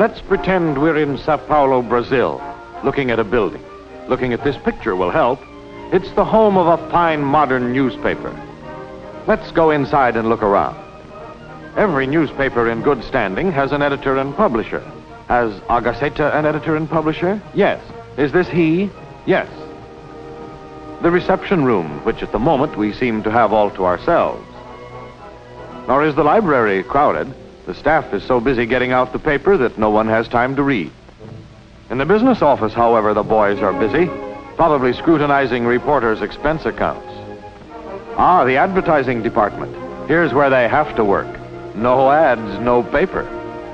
Let's pretend we're in São Paulo, Brazil, looking at a building. Looking at this picture will help. It's the home of a fine modern newspaper. Let's go inside and look around. Every newspaper in good standing has an editor and publisher. Has a Gazeta an editor and publisher? Yes. Is this he? Yes. The reception room, which at the moment we seem to have all to ourselves. Nor is the library crowded. The staff is so busy getting out the paper that no one has time to read. In the business office, however, the boys are busy, probably scrutinizing reporters' expense accounts. Ah, the advertising department. Here's where they have to work. No ads, no paper.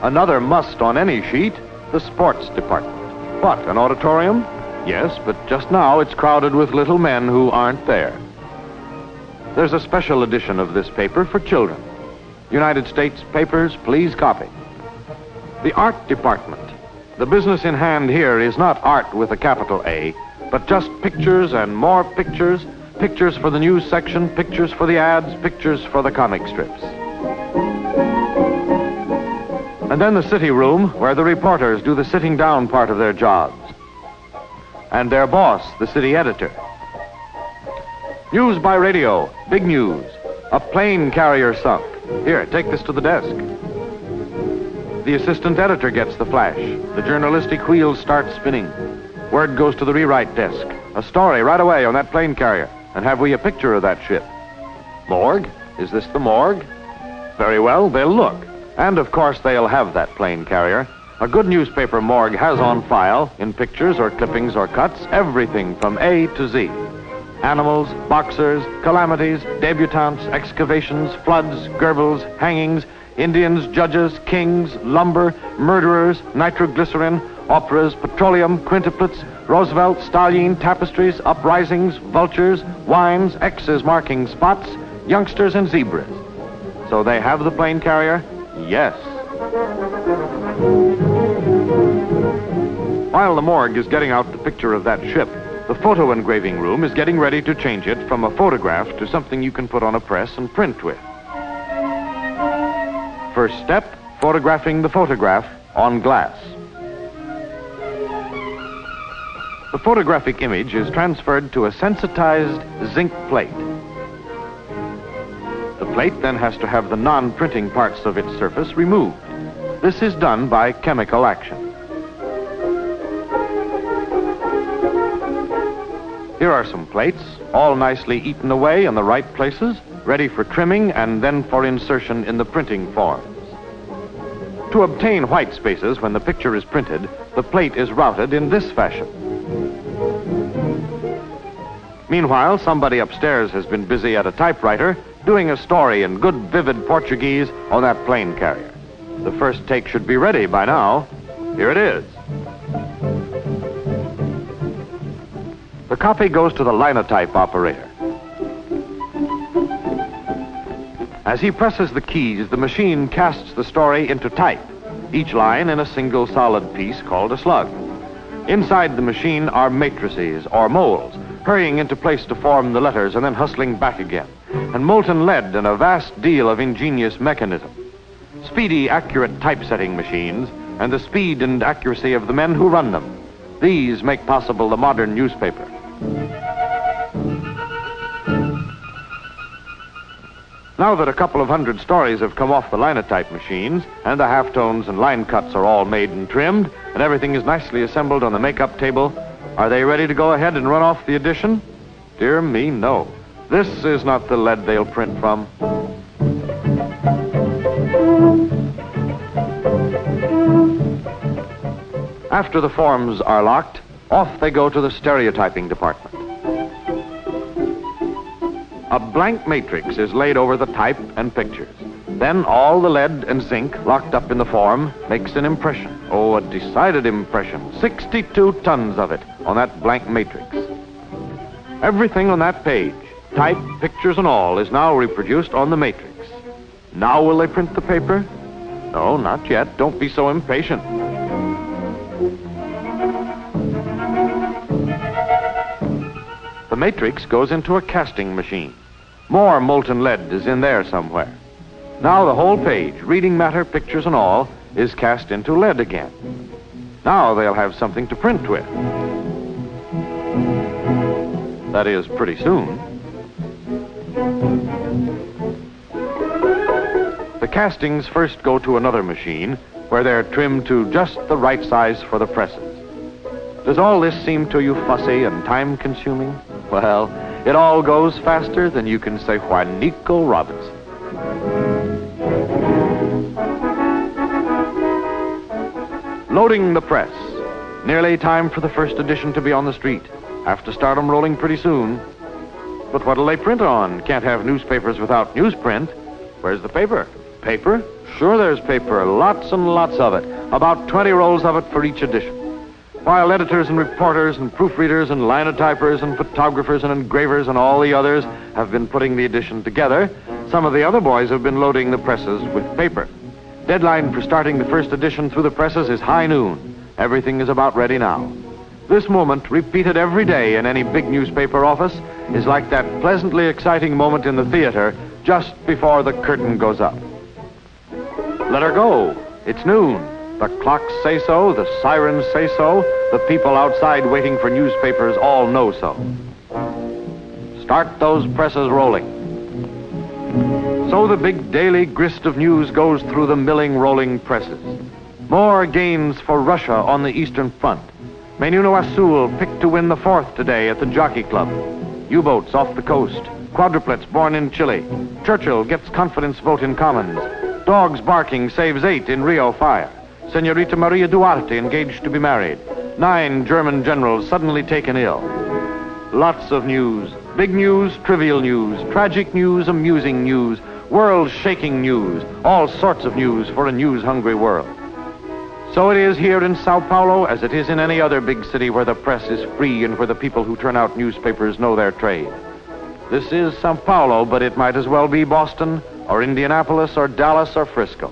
Another must on any sheet, the sports department. What, an auditorium? Yes, but just now it's crowded with little men who aren't there. There's a special edition of this paper for children. United States papers, please copy. The art department. The business in hand here is not art with a capital A, but just pictures and more pictures, pictures for the news section, pictures for the ads, pictures for the comic strips. And then the city room, where the reporters do the sitting down part of their jobs. And their boss, the city editor. News by radio, big news. A plane carrier sunk. Here, take this to the desk. The assistant editor gets the flash. The journalistic wheels start spinning. Word goes to the rewrite desk. A story right away on that plane carrier. And have we a picture of that ship? Morgue? Is this the morgue? Very well, they'll look. And of course they'll have that plane carrier. A good newspaper morgue has on file, in pictures or clippings or cuts, everything from A to Z. Animals, boxers, calamities, debutantes, excavations, floods, Goebbels, hangings, Indians, judges, kings, lumber, murderers, nitroglycerin, operas, petroleum, quintuplets, Roosevelt, Stalin, tapestries, uprisings, vultures, wines, X's marking spots, youngsters and zebras. So they have the plane carrier? Yes. While the morgue is getting out the picture of that ship, the photo engraving room is getting ready to change it from a photograph to something you can put on a press and print with. First step, photographing the photograph on glass. The photographic image is transferred to a sensitized zinc plate. The plate then has to have the non-printing parts of its surface removed. This is done by chemical action. Here are some plates, all nicely eaten away in the right places, ready for trimming and then for insertion in the printing forms. To obtain white spaces when the picture is printed, the plate is routed in this fashion. Meanwhile, somebody upstairs has been busy at a typewriter doing a story in good, vivid Portuguese on that plane carrier. The first take should be ready by now. Here it is. The copy goes to the linotype operator. As he presses the keys, the machine casts the story into type, each line in a single solid piece called a slug. Inside the machine are matrices or molds, hurrying into place to form the letters and then hustling back again, and molten lead and a vast deal of ingenious mechanism. Speedy, accurate typesetting machines and the speed and accuracy of the men who run them. These make possible the modern newspaper. Now that a couple of hundred stories have come off the linotype machines, and the halftones and line cuts are all made and trimmed, and everything is nicely assembled on the make-up table, are they ready to go ahead and run off the edition? Dear me, no. This is not the lead they'll print from. After the forms are locked, off they go to the stereotyping department. A blank matrix is laid over the type and pictures. Then all the lead and zinc locked up in the form makes an impression. Oh, a decided impression. 62 tons of it on that blank matrix. Everything on that page, type, pictures, and all, is now reproduced on the matrix. Now will they print the paper? No, not yet. Don't be so impatient. The matrix goes into a casting machine. More molten lead is in there somewhere. Now the whole page, reading matter, pictures, and all, is cast into lead again. Now they'll have something to print with. That is, pretty soon. The castings first go to another machine, where they're trimmed to just the right size for the presses. Does all this seem to you fussy and time-consuming? Well, it all goes faster than you can say Juanico Robinson. Loading the press. Nearly time for the first edition to be on the street. Have to start them rolling pretty soon. But what'll they print on? Can't have newspapers without newsprint. Where's the paper? Paper? Sure there's paper. Lots and lots of it. About 20 rolls of it for each edition. While editors and reporters and proofreaders and linotypers and photographers and engravers and all the others have been putting the edition together, some of the other boys have been loading the presses with paper. Deadline for starting the first edition through the presses is high noon. Everything is about ready now. This moment, repeated every day in any big newspaper office, is like that pleasantly exciting moment in the theater just before the curtain goes up. Let her go. It's noon. The clocks say so, the sirens say so, the people outside waiting for newspapers all know so. Start those presses rolling. So the big daily grist of news goes through the milling, rolling presses. More gains for Russia on the Eastern Front. Menuno Azul picked to win the 4th today at the Jockey Club. U-boats off the coast. Quadruplets born in Chile. Churchill gets confidence vote in Commons. Dogs barking saves 8 in Rio fire. Senorita Maria Duarte engaged to be married. 9 German generals suddenly taken ill. Lots of news. Big news, trivial news, tragic news, amusing news, world-shaking news, all sorts of news for a news-hungry world. So it is here in Sao Paulo as it is in any other big city where the press is free and where the people who turn out newspapers know their trade. This is Sao Paulo, but it might as well be Boston or Indianapolis or Dallas or Frisco.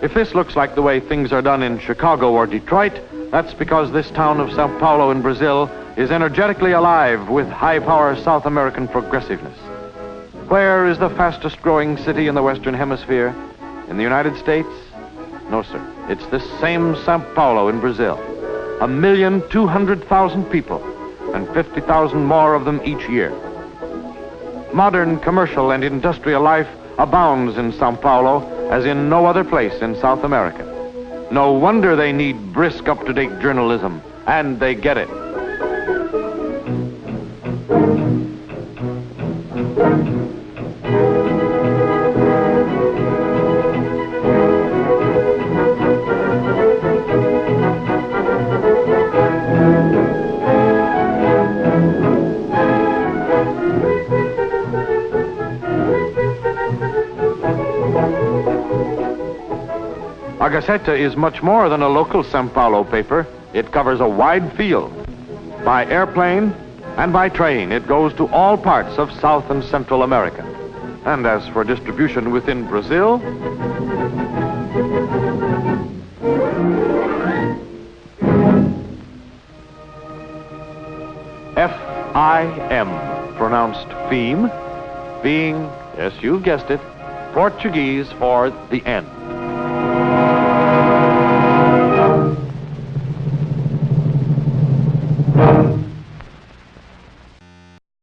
If this looks like the way things are done in Chicago or Detroit, that's because this town of São Paulo in Brazil is energetically alive with high-power South American progressiveness. Where is the fastest growing city in the Western Hemisphere? In the United States? No, sir. It's this same São Paulo in Brazil. 1,200,000 people, and 50,000 more of them each year. Modern commercial and industrial life abounds in São Paulo as in no other place in South America. No wonder they need brisk, up-to-date journalism, and they get it. A Gazeta is much more than a local São Paulo paper. It covers a wide field. By airplane and by train, it goes to all parts of South and Central America. And as for distribution within Brazil, F-I-M, pronounced feme, being, yes, you've guessed it, Portuguese for the end.